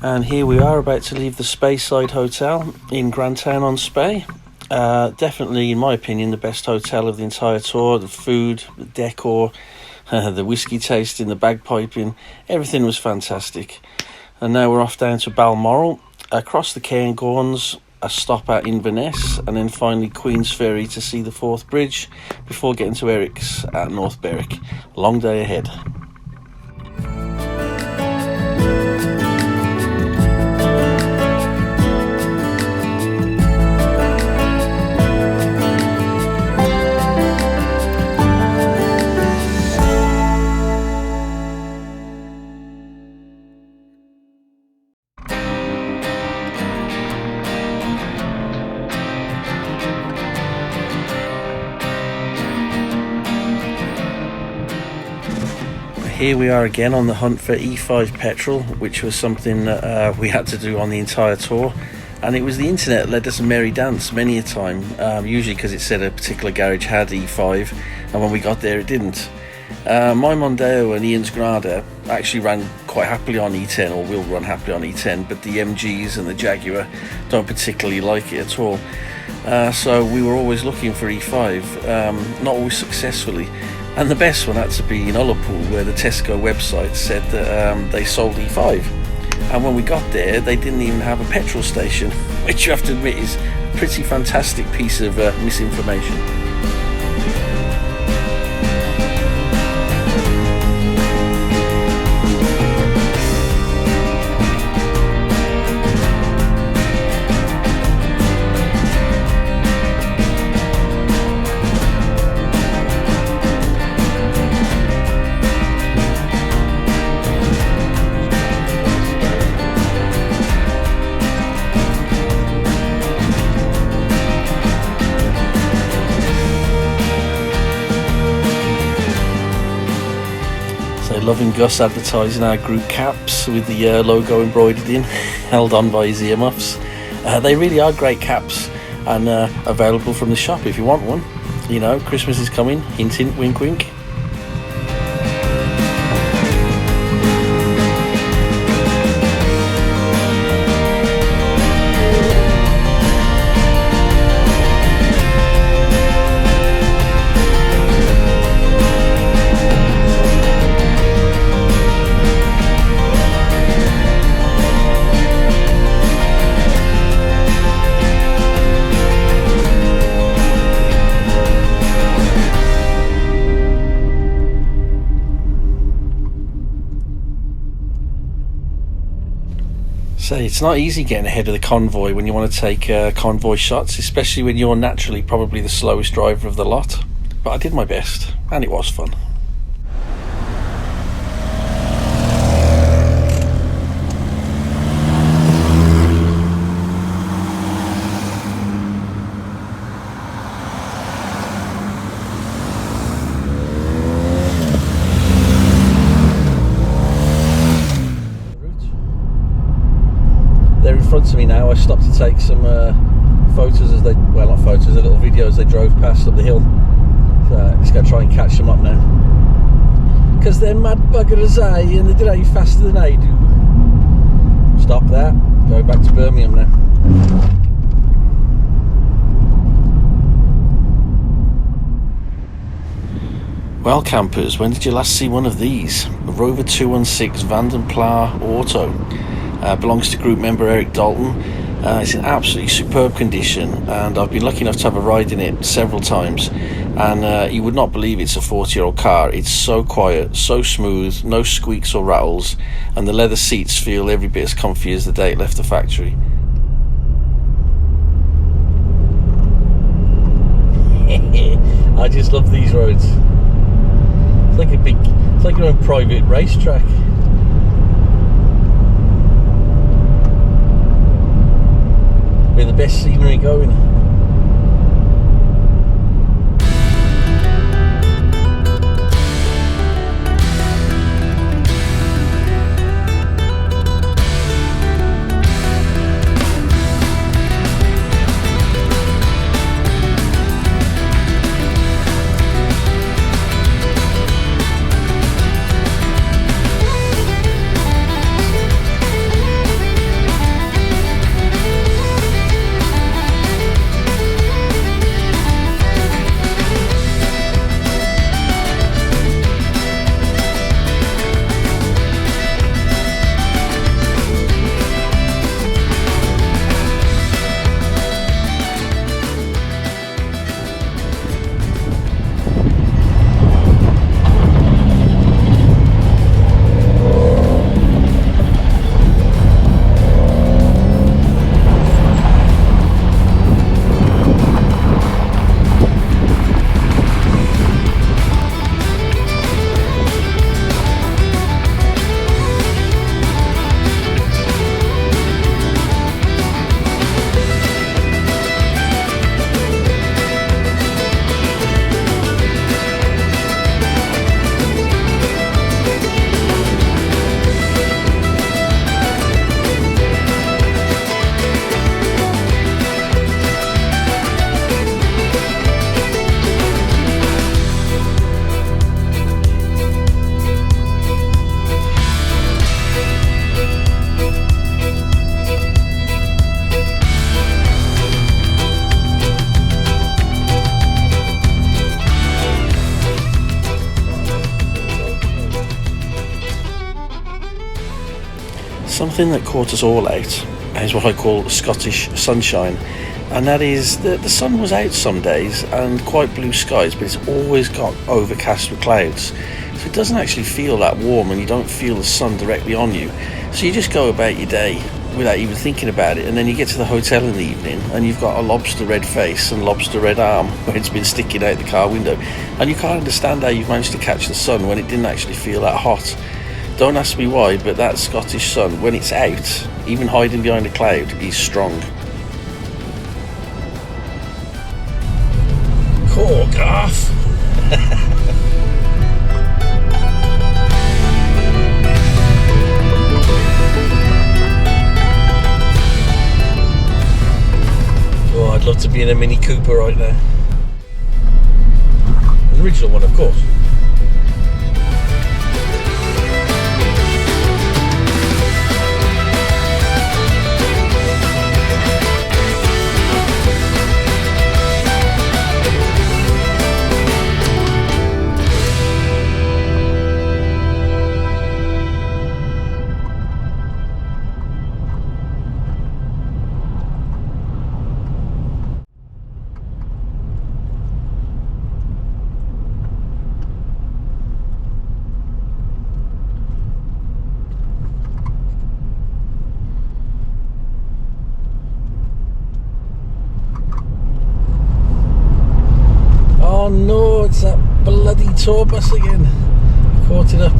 And here we are about to leave the Speyside Hotel in Grantown-on-Spey. Definitely, in my opinion, the best hotel of the entire tour. The food, the decor, the whiskey tasting, the bagpiping, everything was fantastic. And now we're off down to Balmoral, across the Cairngorms, a stop at Inverness, and then finally Queensferry to see the Forth Bridge before getting to Eric's at North Berwick. Long day ahead. Here we are again on the hunt for E5 petrol, which was something that we had to do on the entire tour, and it was the internet that led us a merry dance many a time, usually because it said a particular garage had E5 and when we got there it didn't. My Mondeo and Ian's Granada actually ran quite happily on E10, or will run happily on E10, but the MGs and the Jaguar don't particularly like it at all. So we were always looking for E5, not always successfully. And the best one had to be in Ullapool, where the Tesco website said that they sold E5. And when we got there, they didn't even have a petrol station, which you have to admit is a pretty fantastic piece of misinformation. Loving Gus advertising our group caps with the logo embroidered in, held on by his earmuffs. They really are great caps, and available from the shop if you want one. You know, Christmas is coming, hint hint, wink wink. So it's not easy getting ahead of the convoy when you want to take convoy shots, especially when you're naturally probably the slowest driver of the lot. But I did my best, and it was fun. They're in front of me now. I stopped to take some photos as they, well, not photos, a little video as they drove past up the hill. So just going to try and catch them up now. Because they're mad buggers, and they drive faster than I do. Stop that. Go back to Birmingham now. Well, campers, when did you last see one of these? The Rover 216 Vanden Plas Auto. Belongs to group member Eric Dalton. It's in absolutely superb condition, and I've been lucky enough to have a ride in it several times, and you would not believe it's a 40-year-old car. It's so quiet, so smooth, no squeaks or rattles, and the leather seats feel every bit as comfy as the day it left the factory. I just love these roads. It's like your own private racetrack. With the best scenery going. something that caught us all out is what I call Scottish sunshine, and that is that the sun was out some days and quite blue skies, but it's always got overcast with clouds, so it doesn't actually feel that warm and you don't feel the sun directly on you, so you just go about your day without even thinking about it, and then you get to the hotel in the evening and you've got a lobster red face and lobster red arm where it's been sticking out the car window, and you can't understand how you've managed to catch the sun when it didn't actually feel that hot. Don't ask me why, but that Scottish sun, when it's out, even hiding behind a cloud, is strong. Cool, Garth. Oh, I'd love to be in a Mini Cooper right now. An original one, of course. Oh no, it's that bloody tour bus again. Caught it up.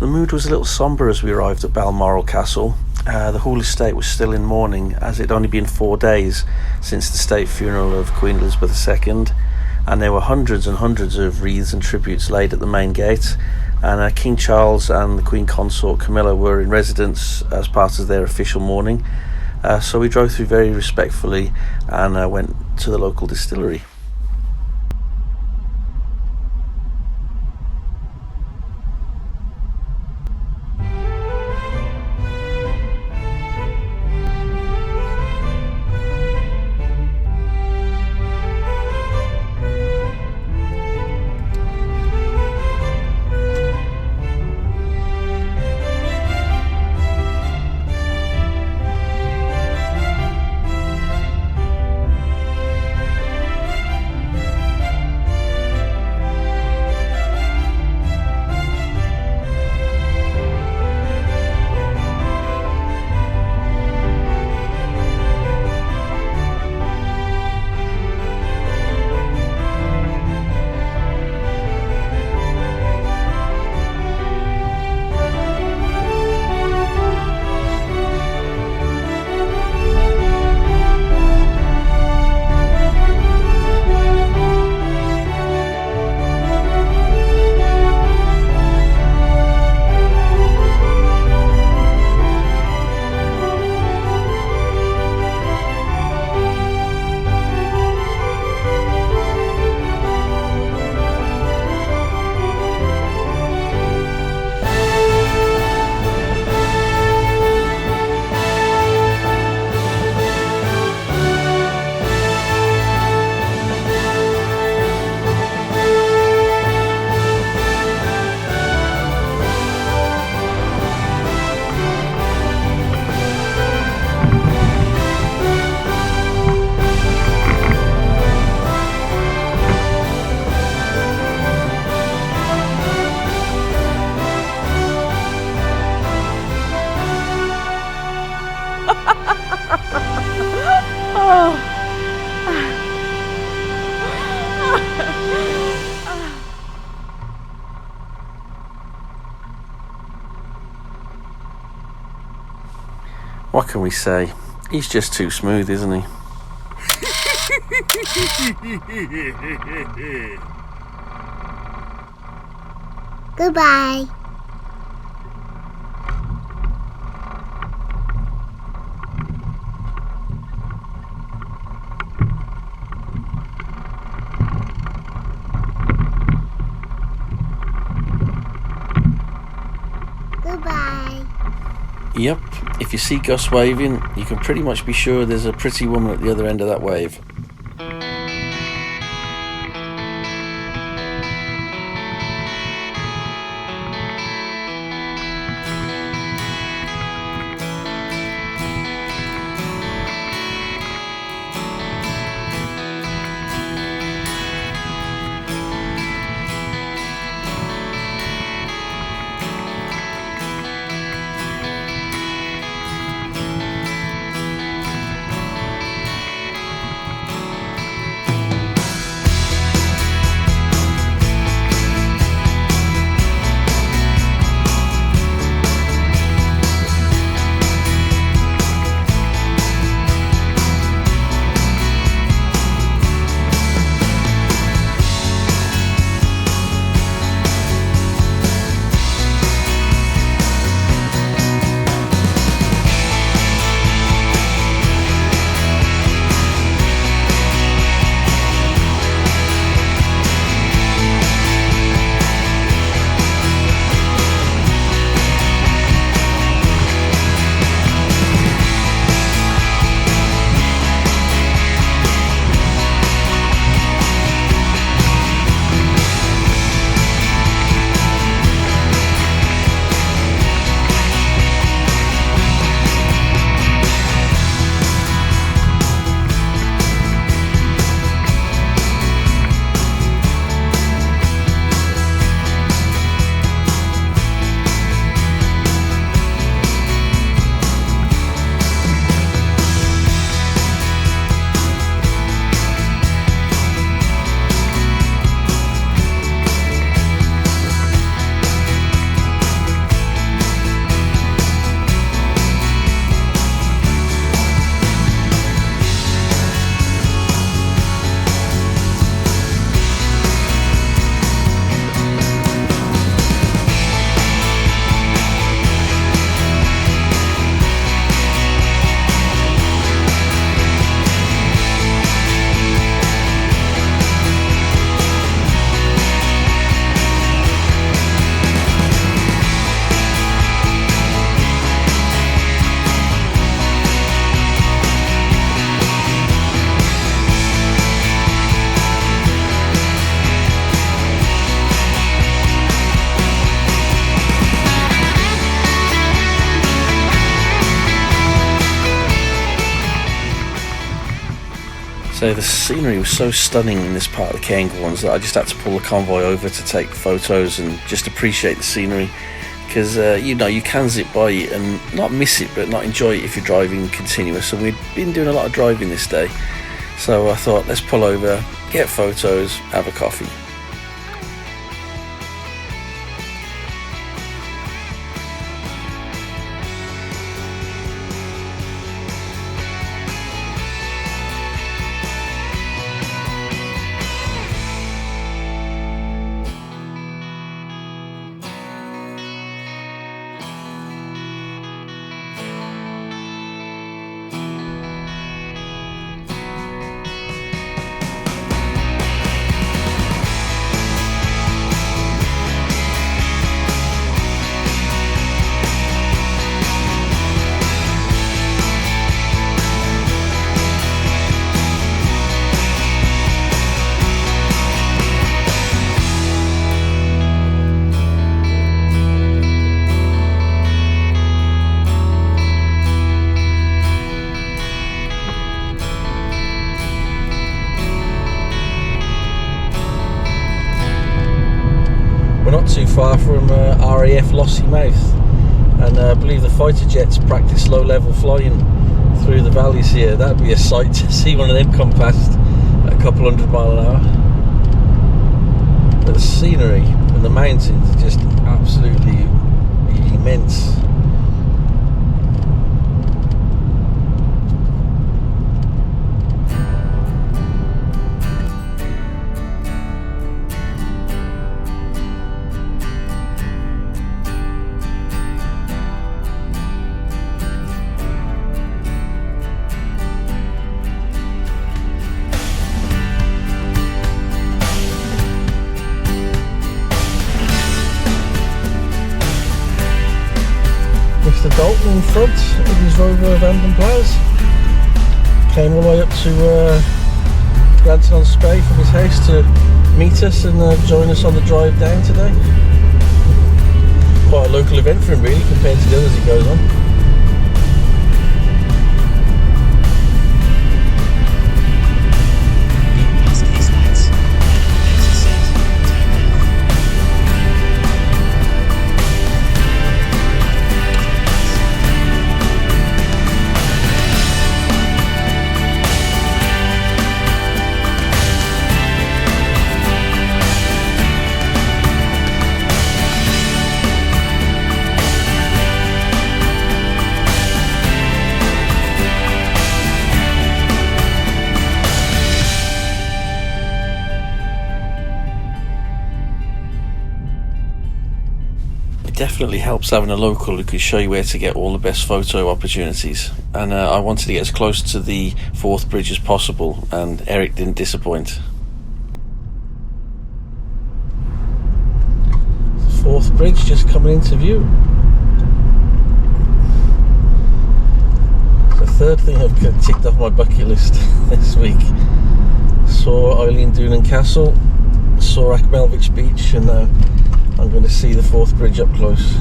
The mood was a little sombre as we arrived at Balmoral Castle. The whole estate was still in mourning, as it had only been 4 days since the state funeral of Queen Elizabeth II, and there were hundreds and hundreds of wreaths and tributes laid at the main gate, and King Charles and the Queen Consort Camilla were in residence as part of their official mourning. So we drove through very respectfully and went to the local distillery. What can we say? He's just too smooth, isn't he? Goodbye. Goodbye. Yep, if you see Gus waving, you can pretty much be sure there's a pretty woman at the other end of that wave. So the scenery was so stunning in this part of the Cairngorms that I just had to pull the convoy over to take photos and just appreciate the scenery, because you know, you can zip by it and not miss it but not enjoy it if you're driving continuous, and we'd been doing a lot of driving this day, so I thought let's pull over, get photos, have a coffee. Too far from RAF Lossy Mouth, and I believe the fighter jets practice low level flying through the valleys here. That'd be a sight to see one of them come past at a couple 100 miles an hour. But the scenery and the mountains are just absolutely immense. Mr. Dalton in front with his Rover Vanden Plas. Came all the way up to Grantown-on-Spey from his house to meet us and join us on the drive down today. Quite a local event for him really compared to the others he goes on. Definitely helps having a local who can show you where to get all the best photo opportunities, and I wanted to get as close to the Forth Bridge as possible, and Eric didn't disappoint. Forth Bridge just coming into view. It's the third thing I've ticked off my bucket list this week. Saw Eileen Doonan Castle, saw Akmelvich Beach, and now I'm going to see the Forth Bridge up close,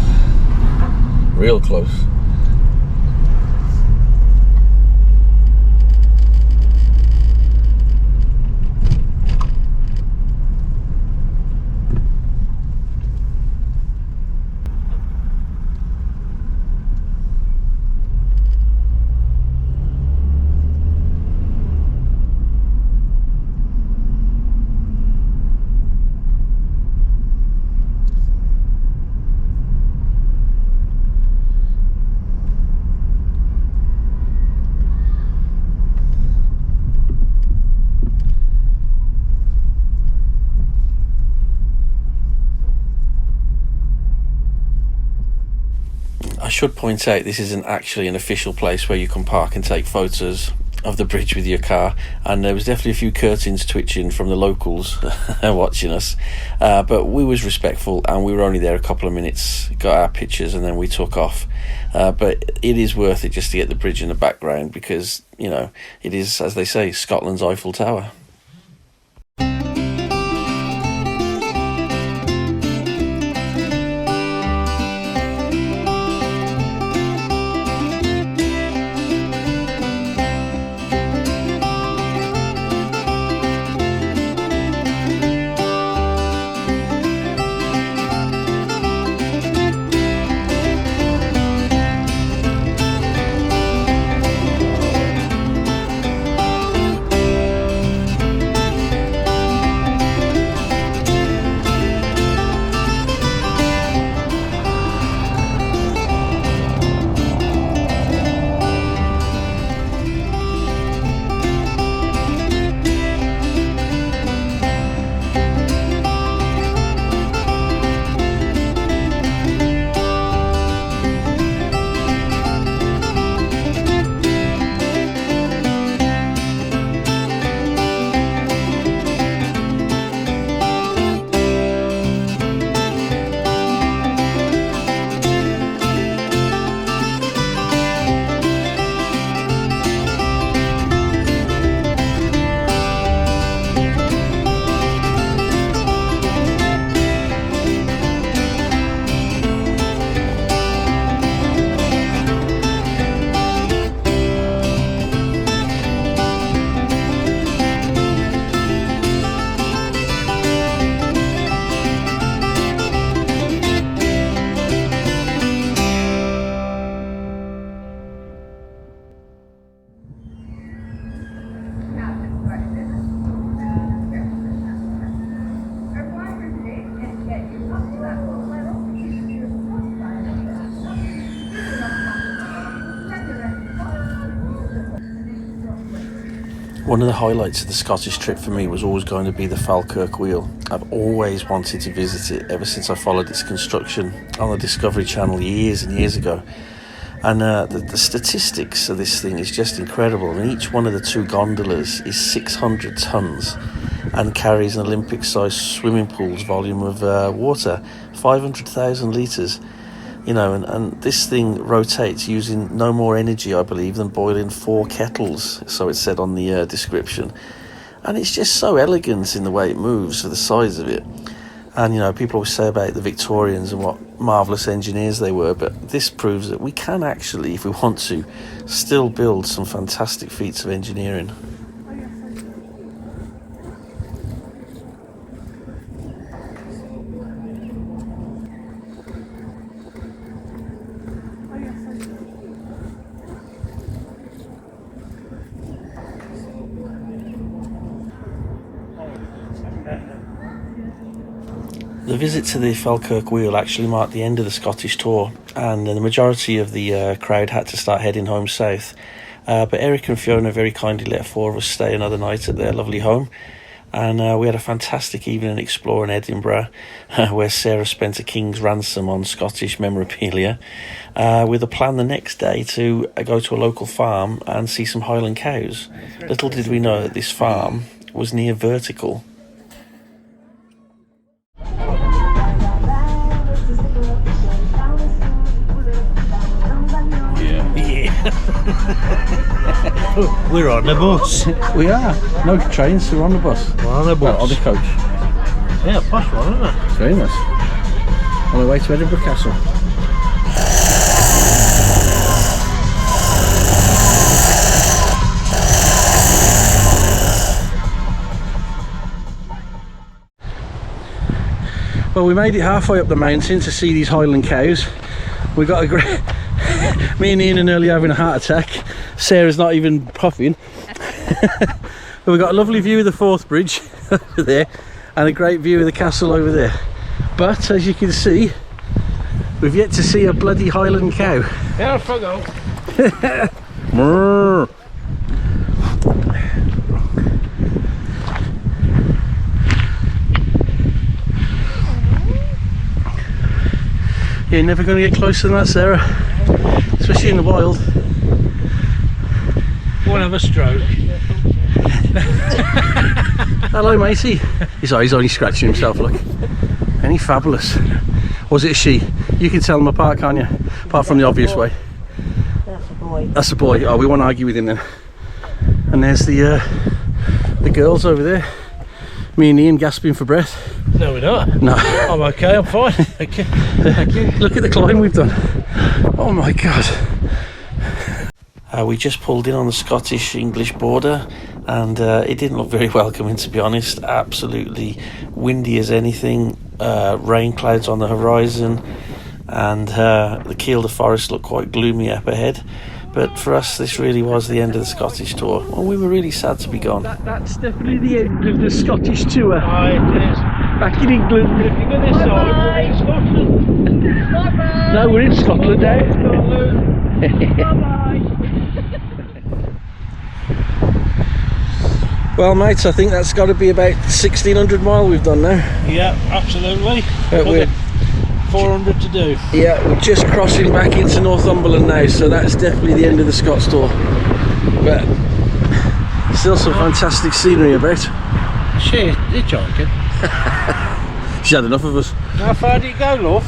real close. I should point out this isn't actually an official place where you can park and take photos of the bridge with your car, and there was definitely a few curtains twitching from the locals watching us, but we was respectful and we were only there a couple of minutes, got our pictures and then we took off. But it is worth it just to get the bridge in the background because, you know, it is, as they say, Scotland's Eiffel Tower. One of the highlights of the Scottish trip for me was always going to be the Falkirk Wheel. I've always wanted to visit it ever since I followed its construction on the Discovery Channel years and years ago. And the statistics of this thing is just incredible. I mean, each one of the two gondolas is 600 tonnes and carries an Olympic-sized swimming pool's volume of water, 500,000 litres. you know, and this thing rotates using no more energy, I believe, than boiling 4 kettles, so it said on the description. And it's just so elegant in the way it moves for the size of it. And, you know, people always say about the Victorians and what marvellous engineers they were, but this proves that we can actually, if we want to, still build some fantastic feats of engineering. The visit to the Falkirk Wheel actually marked the end of the Scottish tour, and the majority of the crowd had to start heading home south. But Eric and Fiona very kindly let 4 of us stay another night at their lovely home, and we had a fantastic evening exploring Edinburgh, where Sarah spent a king's ransom on Scottish memorabilia, with a plan the next day to go to a local farm and see some Highland cows. Little did we know that this farm was near Vertical. We're on the bus. We are. No trains, so we're on the bus. We're on the bus. Well, on the coach. Yeah, posh one, isn't it? It's very nice. On the way to Edinburgh Castle. Well, we made it halfway up the mountain to see these Highland cows. We got a great... Me and Ian are nearly having a heart attack. Sarah's not even puffing. But we got a lovely view of the Forth Bridge over there, and a great view of the castle over there. But as you can see, we've yet to see a bloody Highland cow. Yeah, off I go. You're never going to get closer than that, Sarah, especially in the wild. Won't have a stroke. Hello, matey. He's only scratching himself, look. Ain't he fabulous? Was it a she? You can tell them apart, can't you? Apart from the obvious way. That's a boy. That's a boy. Oh, we won't argue with him then. And there's the girls over there. Me and Ian gasping for breath. No, we're not. No. I'm okay, I'm fine. Thank you. Thank you. Look at the climb we've done. Oh my god. We just pulled in on the Scottish-English border, and it didn't look very welcoming, to be honest. Absolutely windy as anything, rain clouds on the horizon, and the Kielder Forest looked quite gloomy up ahead. But for us, this really was the end of the Scottish tour. Well, we were really sad to be gone. That's definitely the end of the Scottish tour. Aye, it is. Back in England. If you go this side, we're in Scotland. Bye-bye. No, we're in Scotland now. Scotland. Bye-bye. Well, mates, I think that's got to be about 1,600 mile we've done now. Yeah, absolutely. But we're 400 to do. Yeah, we're just crossing back into Northumberland now, so that's definitely the end of the Scots tour. But still some fantastic scenery about. Shit, you're joking. She's had enough of us. How far did you go, love?